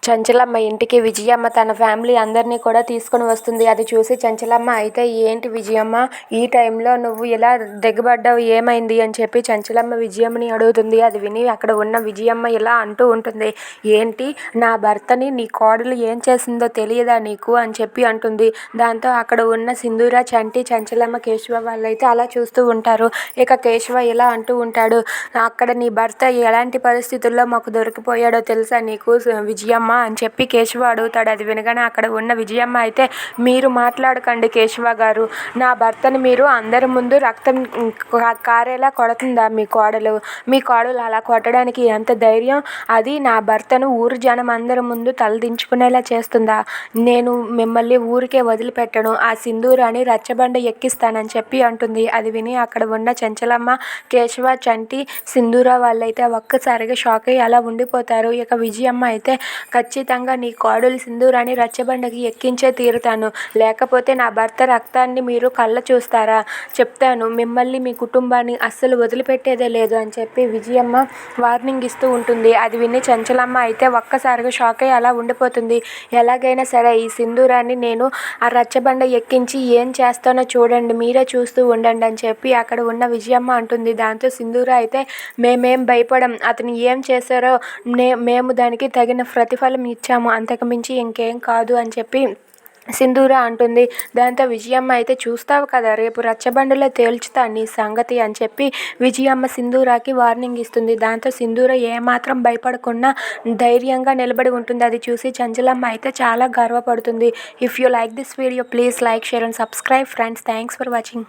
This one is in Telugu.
చంచలమ్మ ఇంటికి విజయమ్మ తన ఫ్యామిలీ అందరినీ కూడా తీసుకొని వస్తుంది. అది చూసి చంచలమ్మ అయితే ఏంటి విజయమ్మ ఈ టైంలో నువ్వు ఇలా దిగబడ్డావు ఏమైంది అని చెప్పి చంచలమ్మ విజయమ్మని అడుగుతుంది. అది విని అక్కడ ఉన్న విజయమ్మ ఇలా అంటూ ఉంటుంది, ఏంటి నా భర్తని నీ కోడలు ఏం చేసిందో తెలియదా నీకు అని చెప్పి అంటుంది. దాంతో అక్కడ ఉన్న సింధూర, చంటి, చంచలమ్మ, కేశవ వాళ్ళైతే అలా చూస్తూ ఉంటారు. ఇక కేశవ ఇలా అంటూ ఉంటాడు, అక్కడ నీ భర్త ఎలాంటి పరిస్థితుల్లో మాకు దొరికిపోయాడో తెలుసా నీకు విజయమ్మ అని చెప్పి కేశవ అడుగుతాడు. అది వినగానే అక్కడ ఉన్న విజయమ్మ అయితే, మీరు మాట్లాడకండి కేశవ గారు, నా భర్తని మీరు అందరి ముందు రక్తం కారేలా కొడుతుందా మీ కోడలు? మీ కోడలు అలా కొట్టడానికి ఎంత ధైర్యం? అది నా భర్తను ఊరు జనం అందరి ముందు తలదించుకునేలా చేస్తుందా? నేను మిమ్మల్ని ఊరికే వదిలిపెట్టను, ఆ సింధూరాని రచ్చబండ ఎక్కిస్తానని చెప్పి అంటుంది. అది విని అక్కడ ఉన్న చంచలమ్మ, కేశవ, చంటి, సింధూర వాళ్ళైతే ఒక్కసారిగా షాక్ అయ్యి అలా ఉండిపోతారు. ఇక విజయమ్మ అయితే, ఖచ్చితంగా నీ కోడలు సింధూరాని రచ్చబండకి ఎక్కించే తీరుతాను, లేకపోతే నా భర్త రక్తాన్ని మీరు కళ్ళ చూస్తారా? చెప్తాను, మిమ్మల్ని మీ కుటుంబాన్ని అస్సలు వదిలిపెట్టేదే లేదు అని చెప్పి విజయమ్మ వార్నింగ్ ఇస్తూ ఉంటుంది. అది విని చంచలమ్మ అయితే ఒక్కసారిగా షాక్ అయ్యి అలా ఉండిపోతుంది. ఎలాగైనా సరే ఈ సింధూరాన్ని నేను ఆ రచ్చబండ ఎక్కించి ఏం చేస్తానో చూడండి, మీరే చూస్తూ ఉండండి అని చెప్పి అక్కడ ఉన్న విజయమ్మ అంటుంది. దాంతో సింధూర అయితే, మేమేం భయపడం, అతను ఏం చేశారో మేము దానికి తగిన ప్రతిఫలం ఇచ్చాము, అంతకుమించి ఇంకేం కాదు అని చెప్పి సింధూర అంటుంది. దాంతో విజయమ్మ అయితే, చూస్తావు కదా రేపు రచ్చబండలో తేల్చుతా నీ సంగతి అని చెప్పి విజయమ్మ సింధూరాకి వార్నింగ్ ఇస్తుంది. దాంతో సింధూర ఏమాత్రం భయపడకుండా ధైర్యంగా నిలబడి ఉంటుంది. అది చూసి చంచలమ్మ అయితే చాలా గర్వపడుతుంది. If you like this video please like, share and subscribe friends. Thanks for watching.